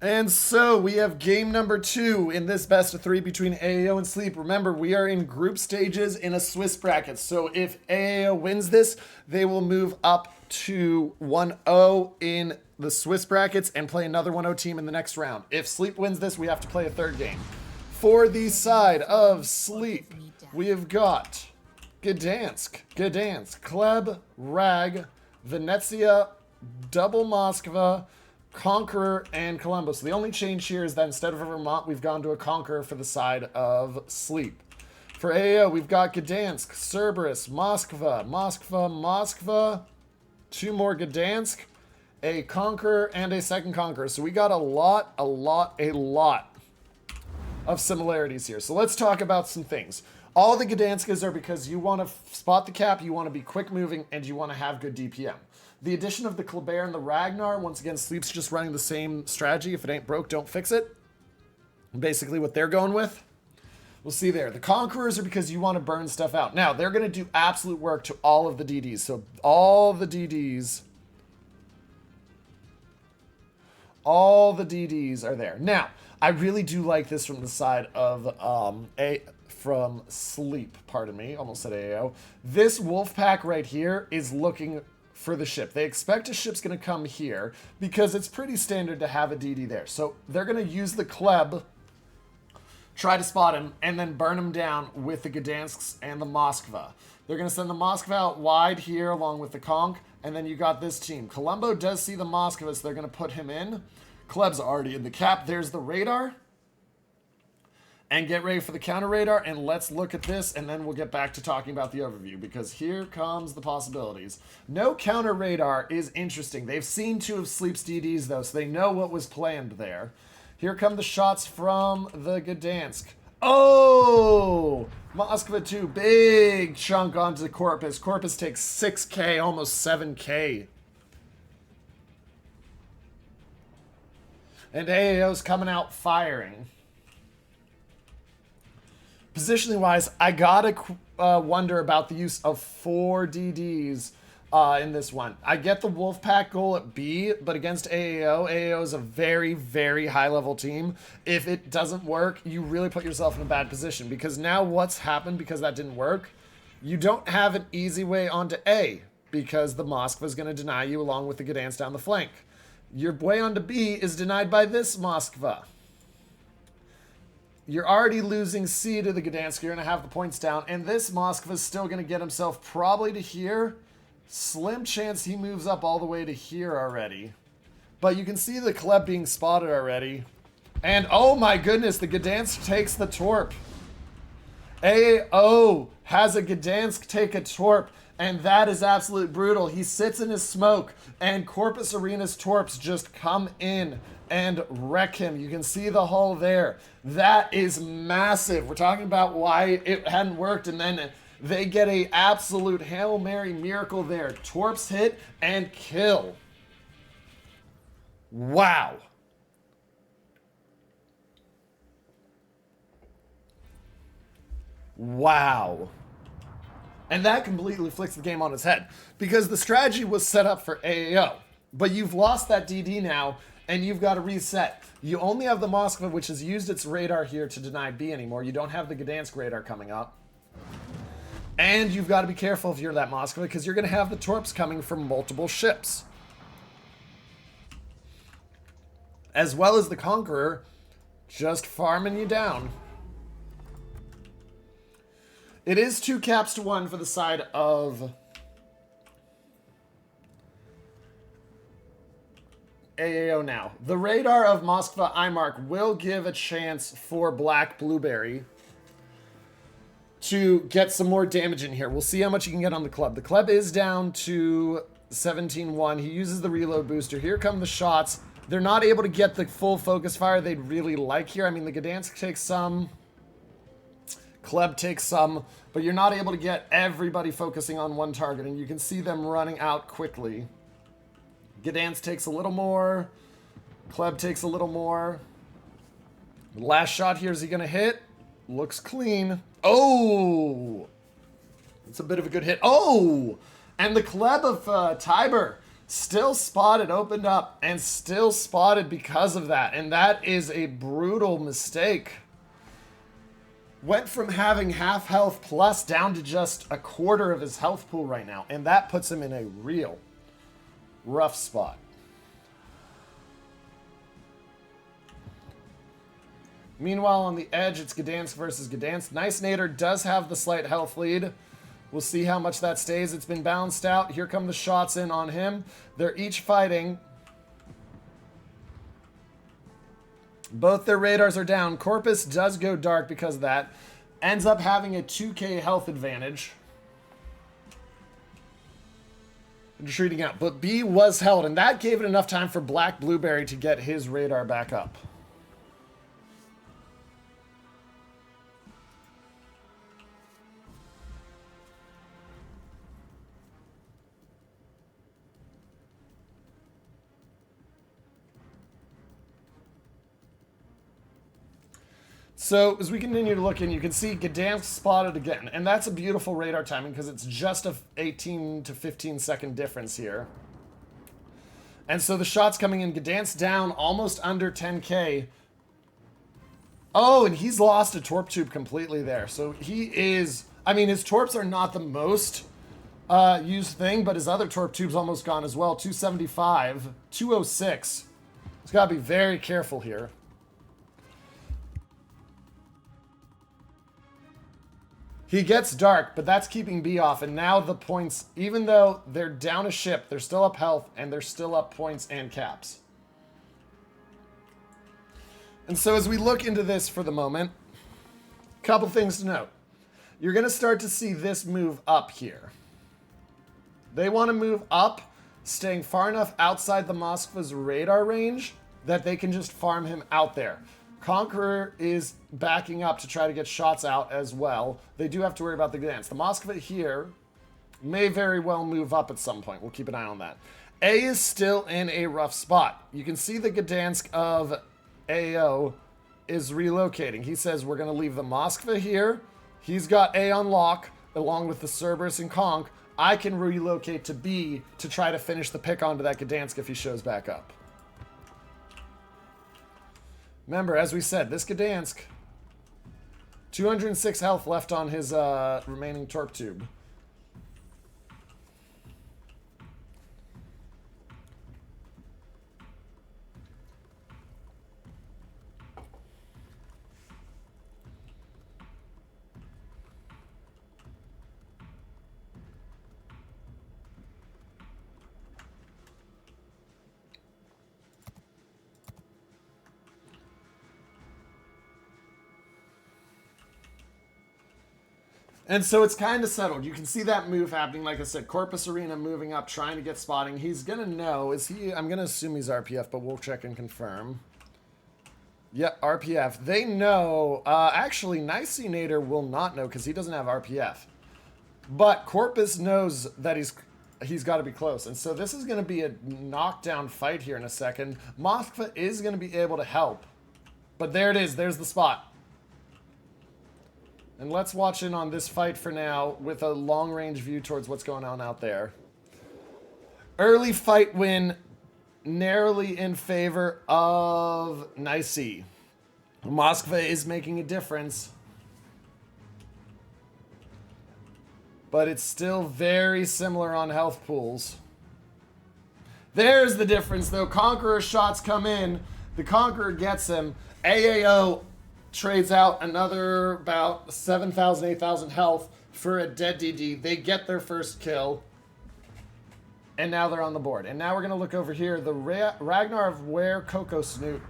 And so we have game number 2 in this best of 3 between AAO and Sleep. Remember, we are in group stages in a Swiss bracket. So if AAO wins this, they will move up to 1-0 in the Swiss brackets and play another 1-0 team in the next round. If Sleep wins this, we have to play a third game. For the side of Sleep, we have got Gdansk, Kleb, Rag, Venezia, Double Moskva, Conqueror, and Colombo. So the only change here is that instead of a Vermont, we've gone to a Conqueror for the side of Sleep. For AAO, we've got Gdansk, Cerberus, Moskva, 2 more Gdansk, a Conqueror, and a second Conqueror. So we got a lot of similarities here. So let's talk about some things. All the Gdanskas are because you want to spot the cap, you want to be quick moving, and you want to have good DPM. The addition of the Kleber and the Ragnar, once again, Sleep's just running the same strategy. If it ain't broke, don't fix it. Basically what they're going with. We'll see there. The Conquerors are because you want to burn stuff out. Now, they're going to do absolute work to all of the DDs. So all the DDs are there. Now, I really do like this from the side of from Sleep, pardon me, almost said AAO. This wolf pack right here is looking for the ship. They expect a ship's going to come here because it's pretty standard to have a DD there. So they're going to use the Kleb, try to spot him, and then burn him down with the Gdansks and the Moskva. They're going to send the Moskva out wide here along with the Conch, and then you got this team. Colombo does see the Moskva, so they're going to put him in. Kleb's already in the cap. There's the radar. And get ready for the counter radar, and let's look at this, and then we'll get back to talking about the overview, because here comes the possibilities. No counter radar is interesting. They've seen 2 of Sleep's DDs, though, so they know what was planned there. Here come the shots from the Gdansk. Oh! Moskva 2, big chunk onto the Corpus. Corpus takes 6K, almost 7K. And AAO's coming out firing. Positioning wise, I gotta wonder about the use of 4 DDs in this one. I get the Wolfpack goal at B, but against AAO is a very, very high level team. If it doesn't work, you really put yourself in a bad position, because now what's happened because that didn't work? You don't have an easy way onto A, because the Moskva is going to deny you along with the Gdansk down the flank. Your way onto B is denied by this Moskva. You're already losing C to the Gdansk. You're going to have the points down. And this Moskva is still going to get himself probably to here. Slim chance he moves up all the way to here already. But you can see the Kleb being spotted already. And oh my goodness, the Gdansk takes the Torp. AO has a Gdansk take a Torp. And that is absolute brutal. He sits in his smoke. And Corpus Arena's Torps just come in and wreck him. You can see the hull there. That is massive. We're talking about why it hadn't worked, and then they get a absolute Hail Mary miracle there. Torps hit and kill. Wow. Wow. And that completely flips the game on its head, because the strategy was set up for AAO, but you've lost that DD now, and you've got to reset. You only have the Moskva, which has used its radar here to deny B anymore. You don't have the Gdansk radar coming up. And you've got to be careful if you're that Moskva, because you're going to have the Torps coming from multiple ships. As well as the Conqueror just farming you down. It is 2 caps to 1 for the side of AAO now. The radar of Moskva Imark will give a chance for Black Blueberry to get some more damage in here. We'll see how much he can get on the Kleb. The Kleb is down to 17-1. He uses the reload booster. Here come the shots. They're not able to get the full focus fire they'd really like here. I mean, the Gdansk takes some. Kleb takes some. But you're not able to get everybody focusing on one target. And you can see them running out quickly. Gdansk takes a little more. Kleb takes a little more. The last shot here, is he going to hit? Looks clean. Oh! It's a bit of a good hit. Oh! And the Kleb of Tiber Still spotted, opened up, and still spotted because of that. And that is a brutal mistake. Went from having half health plus down to just a quarter of his health pool right now. And that puts him in a real rough spot. Meanwhile, on the edge, it's Gdansk versus Gdansk. Nice Nader does have the slight health lead. We'll see how much that stays. It's been balanced out. Here come the shots in on him. They're each fighting. Both their radars are down. Corpus does go dark because of that. Ends up having a 2k health advantage. Retreating out. But B was held, and that gave it enough time for Black Blueberry to get his radar back up. So as we continue to look in, you can see Gdansk spotted again. And that's a beautiful radar timing because it's just a 18 to 15 second difference here. And so the shots coming in, Gdansk down almost under 10k. Oh, and he's lost a torp tube completely there. So he is, I mean, his torps are not the most used thing, but his other torp tube's almost gone as well. 275, 206. He's got to be very careful here. He gets dark, but that's keeping B off, and now the points, even though they're down a ship, they're still up health, and they're still up points and caps. And so as we look into this for the moment, a couple things to note. You're going to start to see this move up here. They want to move up, staying far enough outside the Moskva's radar range that they can just farm him out there. Conqueror is backing up to try to get shots out as well. They do have to worry about the Gdansk. The Moskva here may very well move up at some point. We'll keep an eye on that. A is still in a rough spot. You can see the Gdansk of AAO is relocating. He says we're going to leave the Moskva here. He's got A on lock along with the Cerberus and Conch. I can relocate to B to try to finish the pick onto that Gdansk if he shows back up. Remember, as we said, this Gdansk, 206 health left on his remaining torp tube. And so it's kind of settled. You can see that move happening. Like I said, Corpus Arena moving up, trying to get spotting. He's going to know. Is he? I'm going to assume he's RPF, but we'll check and confirm. Yep, RPF. They know. Actually, Nader will not know because he doesn't have RPF. But Corpus knows that he's got to be close. And so this is going to be a knockdown fight here in a second. Moskva is going to be able to help. But there it is. There's the spot. And let's watch in on this fight for now with a long-range view towards what's going on out there. Early fight win, narrowly in favor of Nicey. Moskva is making a difference. But it's still very similar on health pools. There's the difference, though. Conqueror shots come in. The Conqueror gets him. AAO trades out another about 7,000, 8,000 health for a dead DD. They get their first kill. And now they're on the board. And now we're going to look over here. The Ragnar of Ware Coco Snoot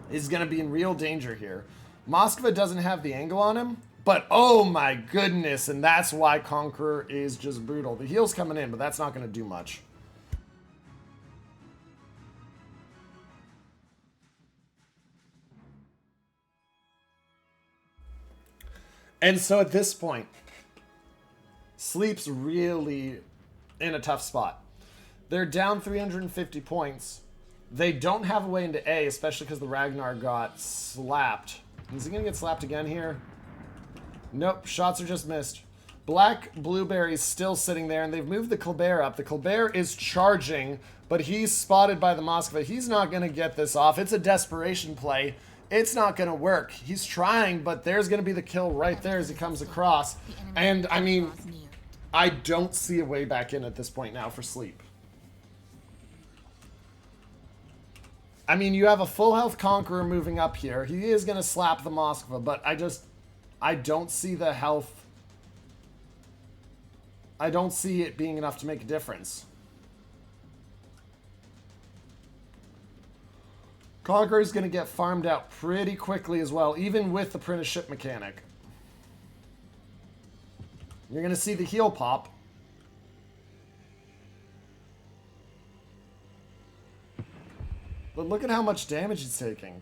is going to be in real danger here. Moskva doesn't have the angle on him. But oh my goodness. And that's why Conqueror is just brutal. The heal's coming in, but that's not going to do much. And so at this point, Sleep's really in a tough spot. They're down 350 points. They don't have a way into A, especially because the Ragnar got slapped. Is he going to get slapped again here? Nope, shots are just missed. Black Blueberry's still sitting there, and they've moved the Colbert up. The Colbert is charging, but he's spotted by the Moskva. He's not going to get this off. It's a desperation play. It's not going to work. He's trying, but there's going to be the kill right there as he comes across. And, I mean, I don't see a way back in at this point now for Sleep. I mean, you have a full health Conqueror moving up here. He is going to slap the Moskva, but I don't see the health. I don't see it being enough to make a difference. Conqueror is going to get farmed out pretty quickly as well, even with the apprenticeship mechanic. You're going to see the heal pop. But look at how much damage he's taking.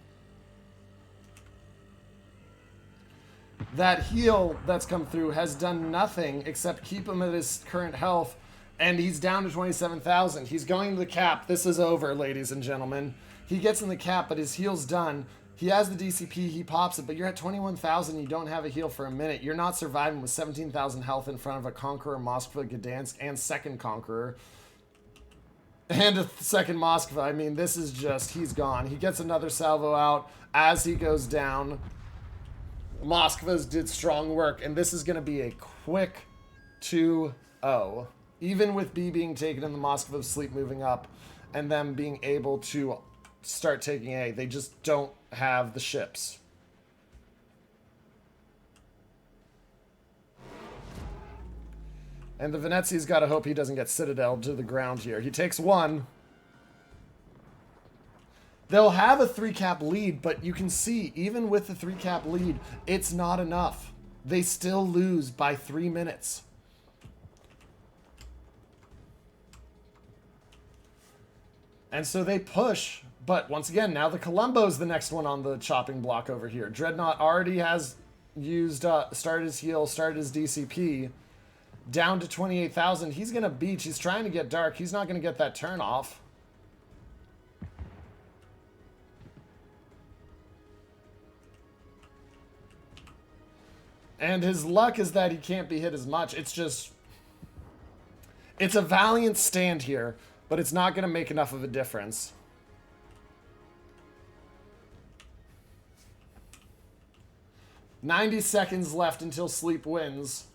That heal that's come through has done nothing except keep him at his current health, and he's down to 27,000. He's going to the cap. This is over, ladies and gentlemen. He gets in the cap, but his heal's done. He has the DCP, he pops it, but you're at 21,000, you don't have a heal for a minute. You're not surviving with 17,000 health in front of a Conqueror, Moskva, Gdansk, and second Conqueror. And a second Moskva. I mean, this is just, he's gone. He gets another salvo out as he goes down. Moskvas did strong work, and this is going to be a quick 2-0. Even with B being taken and the Moskva of Sleep moving up, and them being able to start taking A, they just don't have the ships. And the Venezia's got to hope he doesn't get Citadel to the ground here. He takes one. They'll have a 3-cap lead, but you can see, even with the 3-cap lead, it's not enough. They still lose by 3 minutes. And so they push, but once again, now the Columbo's the next one on the chopping block over here. Dreadnought already has used, started his heal, started his DCP. Down to 28,000. He's going to beach. He's trying to get dark. He's not going to get that turn off. And his luck is that he can't be hit as much. It's just... It's a valiant stand here, but it's not going to make enough of a difference. "90 seconds left until Sleep wins.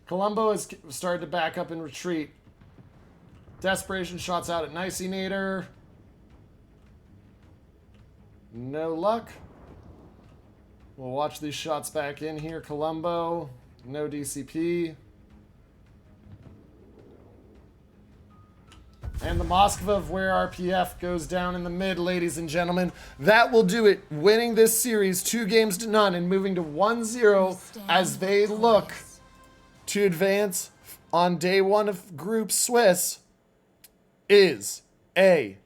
Colombo has started to back up and retreat. Desperation shots out at Nicinator. No luck. We'll watch these shots back in here. Colombo, no DCP. And the Moskva of Where RPF goes down in the mid, ladies and gentlemen. That will do it, winning this series 2-0 and moving to 1-0 as they look to advance on day 1 of Group Swiss is AAO.